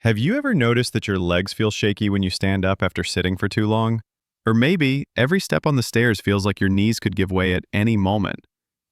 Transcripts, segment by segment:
Have you ever noticed that your legs feel shaky when you stand up after sitting for too long? Or maybe every step on the stairs feels like your knees could give way at any moment.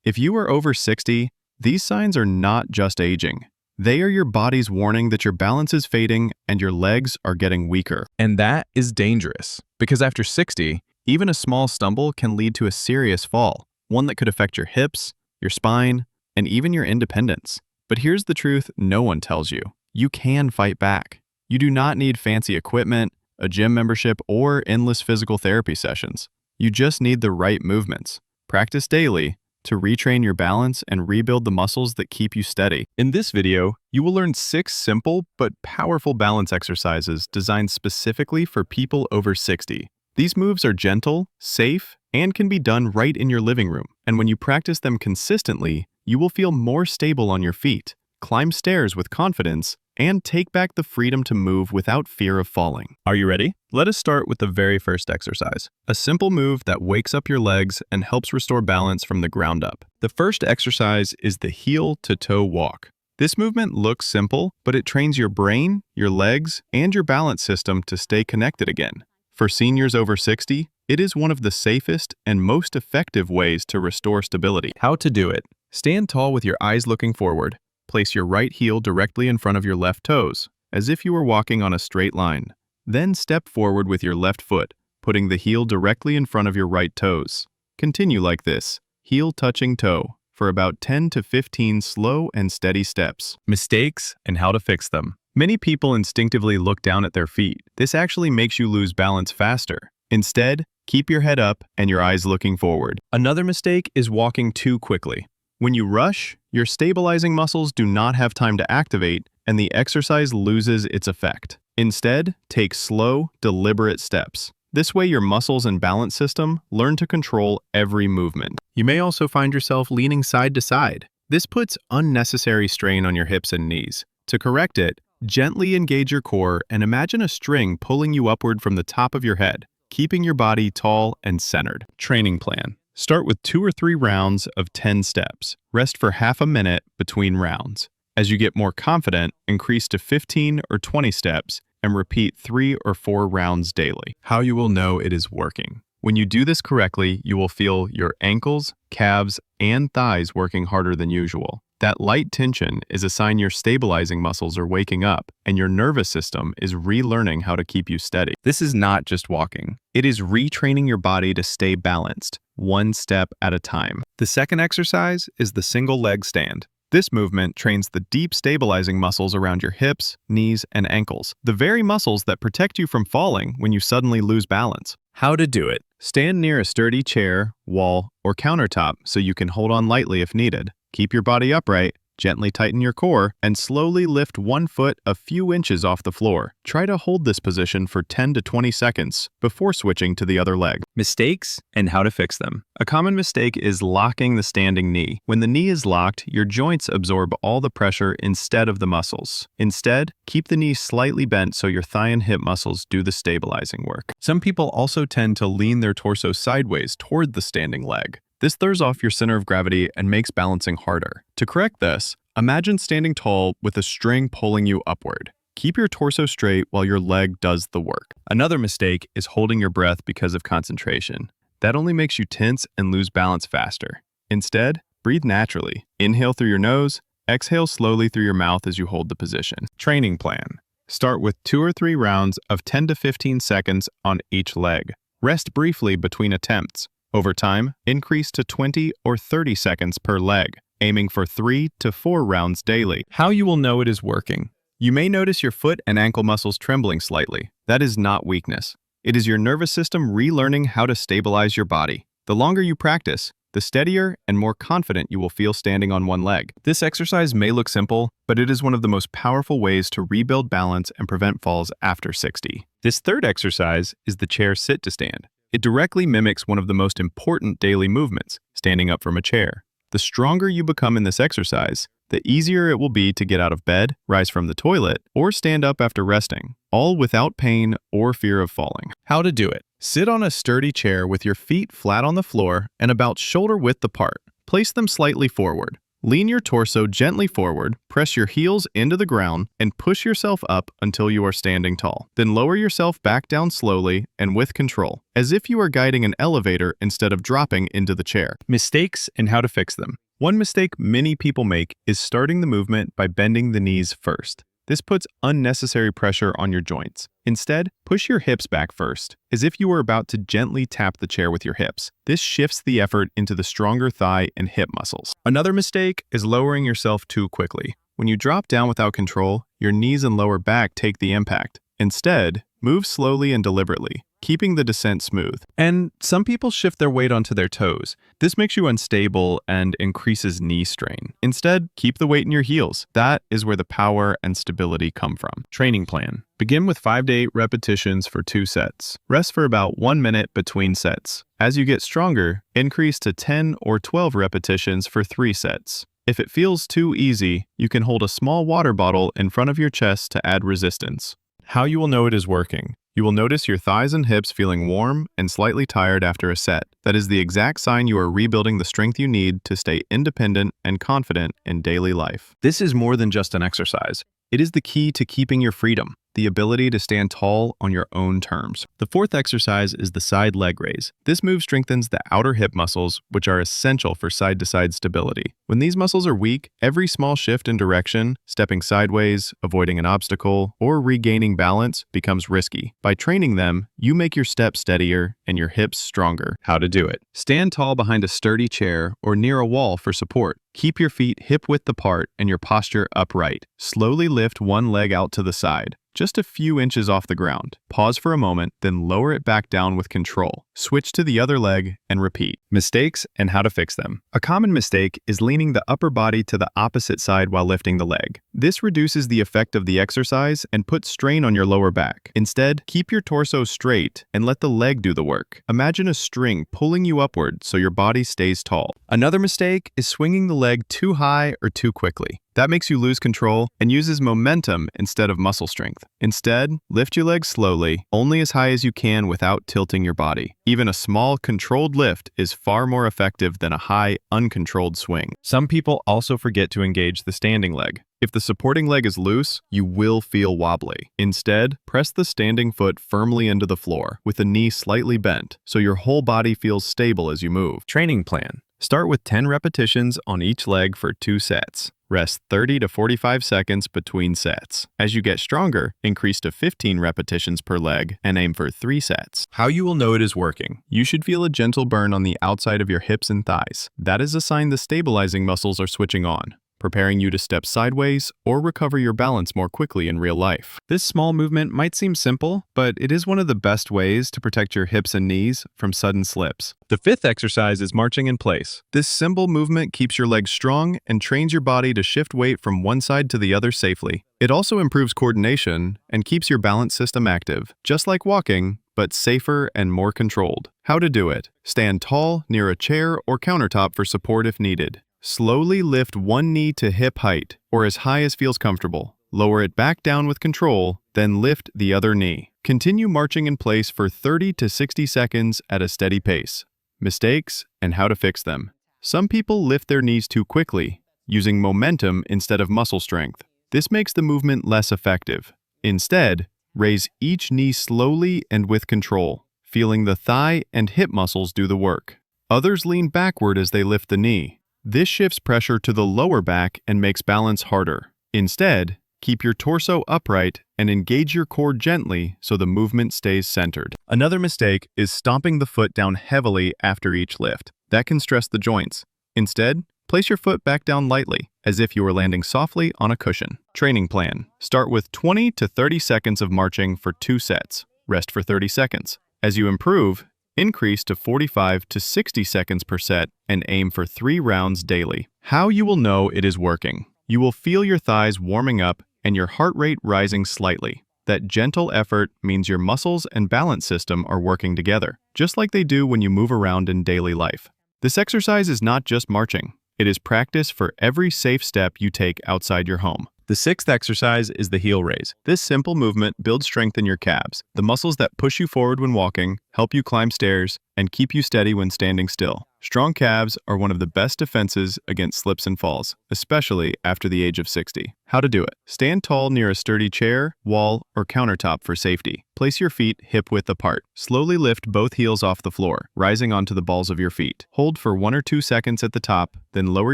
If you are over 60, these signs are not just aging. They are your body's warning that your balance is fading and your legs are getting weaker. And that is dangerous, because after 60, even a small stumble can lead to a serious fall, one that could affect your hips, your spine, and even your independence. But here's the truth no one tells you. You can fight back. You do not need fancy equipment, a gym membership, or endless physical therapy sessions. You just need the right movements. Practice daily to retrain your balance and rebuild the muscles that keep you steady. In this video, you will learn 6 simple but powerful balance exercises designed specifically for people over 60. These moves are gentle, safe, and can be done right in your living room. And when you practice them consistently, you will feel more stable on your feet, climb stairs with confidence, and take back the freedom to move without fear of falling. Are you ready? Let us start with the very first exercise, a simple move that wakes up your legs and helps restore balance from the ground up. The first exercise is the heel-to-toe walk. This movement looks simple, but it trains your brain, your legs, and your balance system to stay connected again. For seniors over 60, it is one of the safest and most effective ways to restore stability. How to do it. Stand tall with your eyes looking forward. Place your right heel directly in front of your left toes, as if you were walking on a straight line. Then step forward with your left foot, putting the heel directly in front of your right toes. Continue like this, heel touching toe, for about 10 to 15 slow and steady steps. Mistakes and how to fix them. Many people instinctively look down at their feet. This actually makes you lose balance faster. Instead, keep your head up and your eyes looking forward. Another mistake is walking too quickly. When you rush, your stabilizing muscles do not have time to activate, and the exercise loses its effect. Instead, take slow, deliberate steps. This way your muscles and balance system learn to control every movement. You may also find yourself leaning side to side. This puts unnecessary strain on your hips and knees. To correct it, gently engage your core and imagine a string pulling you upward from the top of your head, keeping your body tall and centered. Training plan. Start with 2 or 3 rounds of 10 steps. Rest for half a minute between rounds. As you get more confident, increase to 15 or 20 steps and repeat 3 or 4 rounds daily. How you will know it is working. When you do this correctly, you will feel your ankles, calves, and thighs working harder than usual. That light tension is a sign your stabilizing muscles are waking up and your nervous system is relearning how to keep you steady. This is not just walking. It is retraining your body to stay balanced, one step at a time. The second exercise is the single leg stand. This movement trains the deep stabilizing muscles around your hips, knees, and ankles, the very muscles that protect you from falling when you suddenly lose balance. How to do it. Stand near a sturdy chair, wall, or countertop so you can hold on lightly if needed. Keep your body upright, gently tighten your core, and slowly lift one foot a few inches off the floor. Try to hold this position for 10 to 20 seconds before switching to the other leg. Mistakes and how to fix them. A common mistake is locking the standing knee. When the knee is locked, your joints absorb all the pressure instead of the muscles. Instead, keep the knee slightly bent so your thigh and hip muscles do the stabilizing work. Some people also tend to lean their torso sideways toward the standing leg. This throws off your center of gravity and makes balancing harder. To correct this, imagine standing tall with a string pulling you upward. Keep your torso straight while your leg does the work. Another mistake is holding your breath because of concentration. That only makes you tense and lose balance faster. Instead, breathe naturally. Inhale through your nose, exhale slowly through your mouth as you hold the position. Training plan. Start with 2 or 3 rounds of 10 to 15 seconds on each leg. Rest briefly between attempts. Over time, increase to 20 or 30 seconds per leg, aiming for 3 to 4 rounds daily. How you will know it is working. You may notice your foot and ankle muscles trembling slightly. That is not weakness. It is your nervous system relearning how to stabilize your body. The longer you practice, the steadier and more confident you will feel standing on one leg. This exercise may look simple, but it is one of the most powerful ways to rebuild balance and prevent falls after 60. This third exercise is the chair sit to stand. It directly mimics one of the most important daily movements, standing up from a chair. The stronger you become in this exercise, the easier it will be to get out of bed, rise from the toilet, or stand up after resting, all without pain or fear of falling. How to do it. Sit on a sturdy chair with your feet flat on the floor and about shoulder width apart. Place them slightly forward. Lean your torso gently forward, press your heels into the ground, and push yourself up until you are standing tall. Then lower yourself back down slowly and with control, as if you are guiding an elevator instead of dropping into the chair. Mistakes and how to fix them. One mistake many people make is starting the movement by bending the knees first. This puts unnecessary pressure on your joints. Instead, push your hips back first, as if you were about to gently tap the chair with your hips. This shifts the effort into the stronger thigh and hip muscles. Another mistake is lowering yourself too quickly. When you drop down without control, your knees and lower back take the impact. Instead, move slowly and deliberately, keeping the descent smooth. And some people shift their weight onto their toes. This makes you unstable and increases knee strain. Instead, keep the weight in your heels. That is where the power and stability come from. Training plan. Begin with 5 to 8 repetitions for 2 sets. Rest for about 1 minute between sets. As you get stronger, increase to 10 or 12 repetitions for 3 sets. If it feels too easy, you can hold a small water bottle in front of your chest to add resistance. How you will know it is working. You will notice your thighs and hips feeling warm and slightly tired after a set. That is the exact sign you are rebuilding the strength you need to stay independent and confident in daily life. This is more than just an exercise. It is the key to keeping your freedom, the ability to stand tall on your own terms. The fourth exercise is the side leg raise. This move strengthens the outer hip muscles, which are essential for side-to-side stability. When these muscles are weak, every small shift in direction, stepping sideways, avoiding an obstacle, or regaining balance becomes risky. By training them, you make your steps steadier and your hips stronger. How to do it. Stand tall behind a sturdy chair or near a wall for support. Keep your feet hip-width apart and your posture upright. Slowly lift one leg out to the side, just a few inches off the ground. Pause for a moment, then lower it back down with control. Switch to the other leg and repeat. Mistakes and how to fix them. A common mistake is leaning the upper body to the opposite side while lifting the leg. This reduces the effect of the exercise and puts strain on your lower back. Instead, keep your torso straight and let the leg do the work. Imagine a string pulling you upward so your body stays tall. Another mistake is swinging the leg too high or too quickly. That makes you lose control and uses momentum instead of muscle strength. Instead, lift your legs slowly, only as high as you can without tilting your body. Even a small, controlled lift is far more effective than a high, uncontrolled swing. Some people also forget to engage the standing leg. If the supporting leg is loose, you will feel wobbly. Instead, press the standing foot firmly into the floor, with the knee slightly bent, so your whole body feels stable as you move. Training plan. Start with 10 repetitions on each leg for 2 sets. Rest 30 to 45 seconds between sets. As you get stronger, increase to 15 repetitions per leg and aim for 3 sets. How you will know it is working. You should feel a gentle burn on the outside of your hips and thighs. That is a sign the stabilizing muscles are switching on, preparing you to step sideways or recover your balance more quickly in real life. This small movement might seem simple, but it is one of the best ways to protect your hips and knees from sudden slips. The fifth exercise is marching in place. This simple movement keeps your legs strong and trains your body to shift weight from one side to the other safely. It also improves coordination and keeps your balance system active, just like walking, but safer and more controlled. How to do it. Stand tall near a chair or countertop for support if needed. Slowly lift one knee to hip height, or as high as feels comfortable. Lower it back down with control, then lift the other knee. Continue marching in place for 30 to 60 seconds at a steady pace. Mistakes and how to fix them. Some people lift their knees too quickly, using momentum instead of muscle strength. This makes the movement less effective. Instead, raise each knee slowly and with control, feeling the thigh and hip muscles do the work. Others lean backward as they lift the knee. This shifts pressure to the lower back and makes balance harder. Instead, keep your torso upright and engage your core gently so the movement stays centered. Another mistake is stomping the foot down heavily after each lift. That can stress the joints. Instead, place your foot back down lightly, as if you were landing softly on a cushion. Training plan. Start with 20 to 30 seconds of marching for 2 sets. Rest for 30 seconds. As you improve, increase to 45 to 60 seconds per set and aim for 3 rounds daily. How you will know it is working. You will feel your thighs warming up and your heart rate rising slightly. That gentle effort means your muscles and balance system are working together, just like they do when you move around in daily life. This exercise is not just marching. It is practice for every safe step you take outside your home. The sixth exercise is the heel raise. This simple movement builds strength in your calves, the muscles that push you forward when walking, help you climb stairs, and keep you steady when standing still. Strong calves are one of the best defenses against slips and falls, especially after the age of 60. How to do it. Stand tall near a sturdy chair, wall, or countertop for safety. Place your feet hip-width apart. Slowly lift both heels off the floor, rising onto the balls of your feet. Hold for 1 or 2 seconds at the top, then lower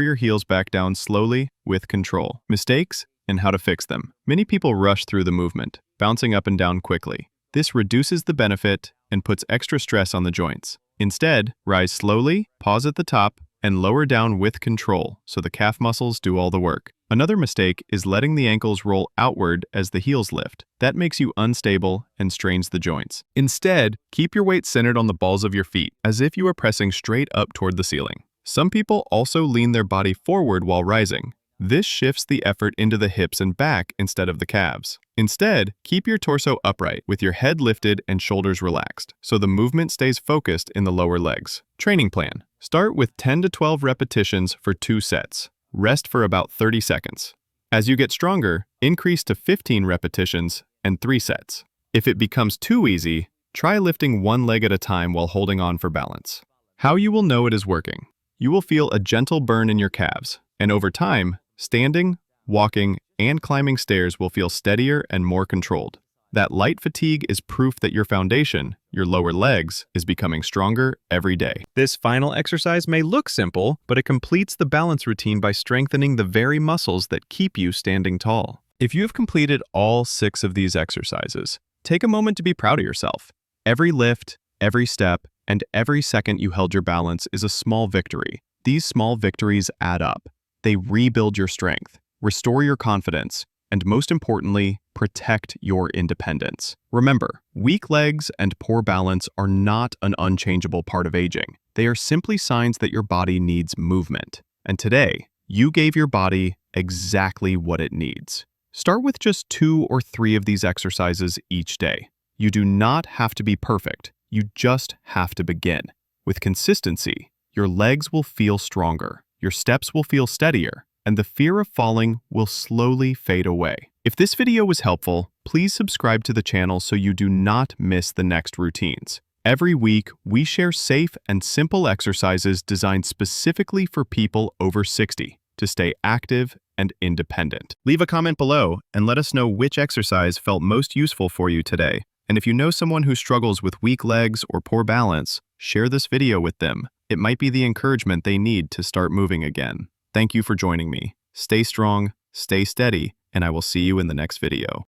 your heels back down slowly with control. Mistakes and how to fix them. Many people rush through the movement, bouncing up and down quickly. This reduces the benefit and puts extra stress on the joints. Instead, rise slowly, pause at the top, and lower down with control so the calf muscles do all the work. Another mistake is letting the ankles roll outward as the heels lift. That makes you unstable and strains the joints. Instead, keep your weight centered on the balls of your feet, as if you are pressing straight up toward the ceiling. Some people also lean their body forward while rising. This shifts the effort into the hips and back instead of the calves. Instead, keep your torso upright with your head lifted and shoulders relaxed, so the movement stays focused in the lower legs. Training plan. Start with 10 to 12 repetitions for 2 sets. Rest for about 30 seconds. As you get stronger, increase to 15 repetitions and 3 sets. If it becomes too easy, try lifting one leg at a time while holding on for balance. How you will know it is working. You will feel a gentle burn in your calves, and over time, standing, walking, and climbing stairs will feel steadier and more controlled. That light fatigue is proof that your foundation, your lower legs, is becoming stronger every day. This final exercise may look simple, but it completes the balance routine by strengthening the very muscles that keep you standing tall. If you have completed all 6 of these exercises, take a moment to be proud of yourself. Every lift, every step, and every second you held your balance is a small victory. These small victories add up. They rebuild your strength, restore your confidence, and most importantly, protect your independence. Remember, weak legs and poor balance are not an unchangeable part of aging. They are simply signs that your body needs movement. And today, you gave your body exactly what it needs. Start with just 2 or 3 of these exercises each day. You do not have to be perfect. You just have to begin. With consistency, your legs will feel stronger. Your steps will feel steadier, and the fear of falling will slowly fade away. If this video was helpful, please subscribe to the channel so you do not miss the next routines. Every week, we share safe and simple exercises designed specifically for people over 60 to stay active and independent. Leave a comment below and let us know which exercise felt most useful for you today. And if you know someone who struggles with weak legs or poor balance, share this video with them. It might be the encouragement they need to start moving again. Thank you for joining me. Stay strong, stay steady, and I will see you in the next video.